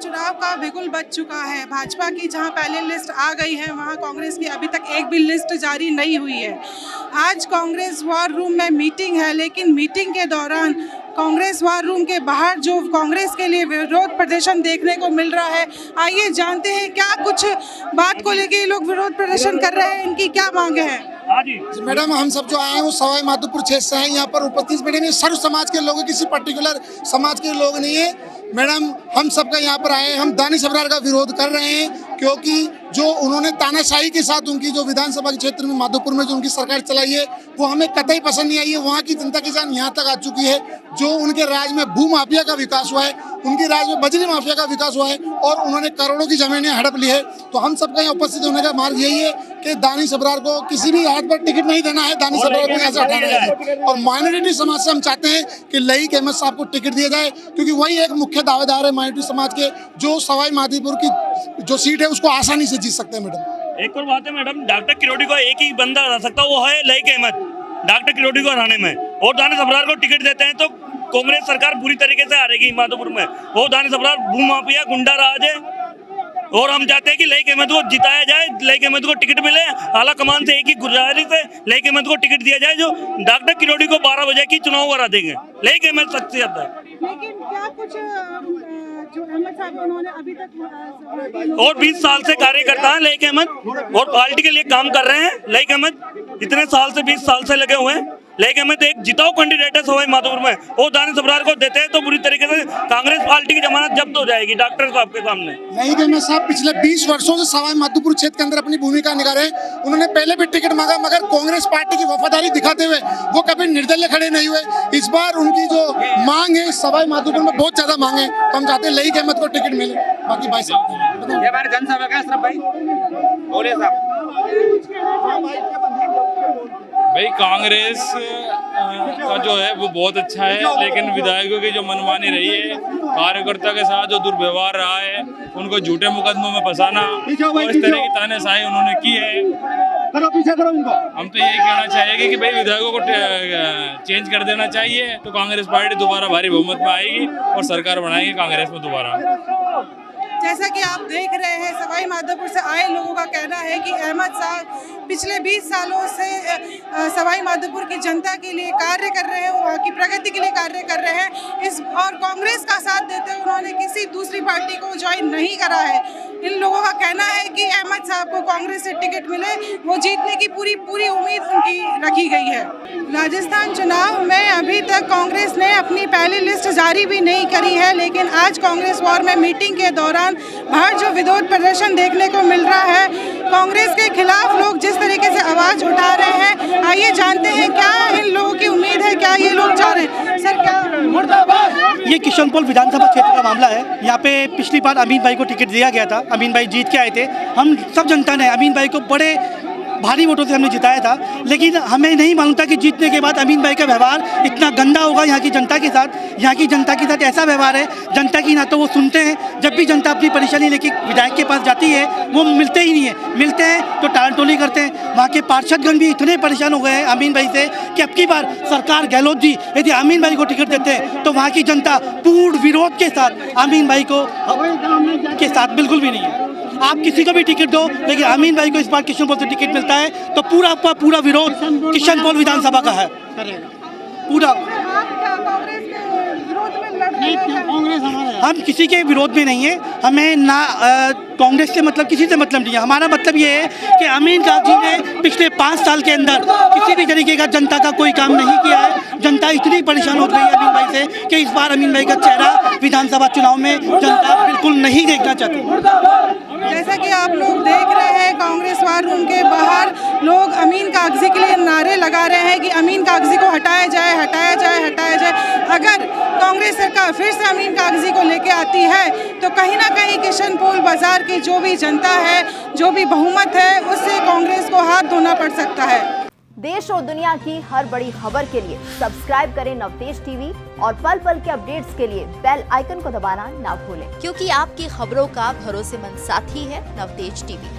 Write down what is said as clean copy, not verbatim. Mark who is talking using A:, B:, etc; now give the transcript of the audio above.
A: चुनाव का बिगुल बज चुका है। भाजपा की जहां पहले लिस्ट आ गई है, वहां कांग्रेस की अभी तक एक भी लिस्ट जारी नहीं हुई है। आज कांग्रेस वॉर रूम में मीटिंग है, लेकिन मीटिंग के दौरान कांग्रेस वॉर रूम के बाहर जो कांग्रेस के लिए विरोध प्रदर्शन देखने को मिल रहा है, आइए जानते हैं क्या कुछ बात को लेकर ये लोग विरोध प्रदर्शन कर रहे हैं, इनकी क्या मांगे हैं।
B: मैडम, हम सब जो आए हैं वो सवाई माधोपुर क्षेत्र से हैं। यहाँ पर उपस्थित मैडम ये सर्व समाज के लोग हैं, किसी पर्टिकुलर समाज के लोग नहीं है। मैडम, हम सबका यहाँ पर आए हैं, हम दानिश अबरार का विरोध कर रहे हैं, क्योंकि जो उन्होंने तानाशाही के साथ उनकी जो विधानसभा के क्षेत्र में माधोपुर में जो उनकी सरकार चलाई है, वो हमें कतई पसंद नहीं आई है। वहाँ की जनता की जान यहाँ तक आ चुकी है। जो उनके राज में भू माफिया का विकास हुआ है, उनके राज में बजरी माफिया का विकास हुआ है और उन्होंने करोड़ों की जमीनें हड़प ली है। तो हम सबका यहाँ उपस्थित होने का मार्ग यही है कि दानिश अबरार को किसी भी हाथ पर टिकट नहीं देना है, दानिश अबरार को यहाँ से हटाना है। और माइनॉरिटी समाज से हम चाहते हैं कि लईक अहमद साहब को टिकट दिया जाए, क्योंकि वही एक मुख्य दावेदार है माइनॉरिटी समाज के, जो सवाई माधोपुर की जो सीट है उसको आसानी से जीत सकते हैं। मैडम,
C: एक और बात है मैडम, डॉक्टर किरोड़ी को एक ही बंदा हरा सकता है, वो है लईक अहमद। डॉक्टर किरोड़ी को हराने में और दानिश अबरार को टिकट देते हैं तो कांग्रेस सरकार बुरी तरीके से हारेगी माधोपुर में। वो दानिश अबरार भूमाफिया गुंडा राज है और हम चाहते हैं कि लईक अहमद को जिताया जाए, लईक अहमद को टिकट मिले। आला कमान से एक ही गुजारिश है, लईक अहमद को टिकट दिया जाए, जो डॉक्टर किरोड़ी को 12 बजे की चुनाव करा देंगे। लईक अहमद शख्सियत है।
A: लेकिन क्या कुछ जो अहमद साहब उन्होंने अभी तक
C: और 20 साल से कार्यकर्ता हैं लईक अहमद और पार्टी के लिए काम कर रहे हैं। लईक अहमद इतने साल से 20 साल से लगे हुए हैं। लईक अहमद एक जिताऊ कैंडिडेट है सवाई माधोपुर में। वो दानिश अबरार को देते हैं तो बुरी तरीके से कांग्रेस पार्टी की जमानत जब्त हो जाएगी डॉक्टर साहब के सामने।
B: लईक अहमद साहब पिछले 20 वर्षों से सवाई माधोपुर क्षेत्र के अंदर अपनी भूमिका निभा रहे हैं। उन्होंने पहले भी टिकट मांगा, मगर कांग्रेस पार्टी की वफादारी दिखाते हुए वो कभी निर्दलीय खड़े नहीं हुए। इस बार उनकी जो मांग है सवाई माधोपुर में बहुत ज्यादा मांग है, तो हम चाहते हैं लईक अहमद को टिकट मिले। बाकी भाई साहब
D: ये हमारे जनसभा का सिर्फ भाई बोले साहब
E: भाई, कांग्रेस का जो है वो बहुत अच्छा है, लेकिन विधायकों की जो मनमानी रही है, कार्यकर्ता के साथ जो दुर्व्यवहार रहा है, उनको झूठे मुकदमों में फंसाना और इस तरह की तानाशाही उन्होंने की है। हम तो यही कहना चाहेंगे कि भाई विधायकों को चेंज कर देना चाहिए, तो कांग्रेस पार्टी दोबारा भारी बहुमत में आएगी और सरकार बनाएगी कांग्रेस में दोबारा।
A: जैसा कि आप देख रहे हैं, सवाई माधोपुर से आए लोगों का कहना है कि अहमद साहब पिछले 20 सालों से सवाई माधोपुर की जनता के लिए कार्य कर रहे हैं, वहाँ की प्रगति के लिए कार्य कर रहे हैं। और कांग्रेस का साथ देते हुए उन्होंने किसी दूसरी पार्टी को ज्वाइन नहीं करा है। इन लोगों का कहना है कि अहमद साहब को कांग्रेस से टिकट मिले, वो जीतने की पूरी उम्मीद उनकी रखी गई है। राजस्थान चुनाव में अभी तक कांग्रेस ने अपनी पहली लिस्ट जारी भी नहीं करी है, लेकिन आज कांग्रेस वॉर में मीटिंग के दौरान बाहर जो विरोध प्रदर्शन देखने को मिल रहा है, कांग्रेस के खिलाफ लोग जिस तरीके से आवाज उठा रहे हैं, आइए जानते हैं क्या इन लोगों की उम्मीद है, क्या ये लोग चाह रहे हैं। सर, क्या
F: ये किशनपोल विधानसभा क्षेत्र का मामला है। यहाँ पे पिछली बार अमीन भाई को टिकट दिया गया था, अमीन भाई जीत के आए थे। हम सब जनता ने अमीन भाई को बड़े भारी वोटों से हमने जिताया था, लेकिन हमें नहीं मालूम था कि जीतने के बाद अमीन भाई का व्यवहार इतना गंदा होगा यहाँ की जनता के साथ। यहाँ की जनता के साथ ऐसा व्यवहार है, जनता की ना तो वो सुनते हैं, जब भी जनता अपनी परेशानी लेके विधायक के पास जाती है वो मिलते ही नहीं है, मिलते हैं तो टालटोली करते हैं। वहाँ के पार्षदगण भी इतने परेशान हो गए हैं अमीन भाई से कि अब की बार सरकार गहलोत जी यदि अमीन भाई को टिकट देते हैं तो वहाँ की जनता पूर्ण विरोध के साथ अमीन भाई को के साथ बिल्कुल भी नहीं है। आप किसी को भी टिकट दो, लेकिन अमीन भाई को इस बार किशनपोल से टिकट मिलता है तो पूरा विरोध किशनपोल विधानसभा का है। पूरा हम किसी के विरोध में नहीं है, हमें ना कांग्रेस से मतलब किसी से मतलब नहीं है। हमारा मतलब ये है कि अमीन गाजी ने पिछले 5 साल के अंदर किसी भी तरीके का जनता का कोई काम नहीं किया है। जनता इतनी परेशान हो गई है अमीन भाई से कि इस बार अमीन भाई का चेहरा विधानसभा चुनाव में जनता बिल्कुल नहीं देखना चाहती।
A: जैसा कि आप लोग देख रहे हैं, कांग्रेस वार रूम के बाहर लोग अमीन कागजी के लिए नारे लगा रहे हैं कि अमीन कागजी को हटाया जाए, हटाया जाए, हटाया जाए। अगर कांग्रेस सरकार फिर से अमीन कागजी को लेके आती है तो कहीं ना कहीं किशनपोल बाजार की जो भी जनता है, जो भी बहुमत है, उससे कांग्रेस को हाथ धोना पड़ सकता है।
G: देश और दुनिया की हर बड़ी खबर के लिए सब्सक्राइब करें नवतेज टीवी और पल पल के अपडेट्स के लिए बेल आइकन को दबाना ना भूलें,
H: क्योंकि आपकी खबरों का भरोसेमंद साथी है नवतेज टीवी।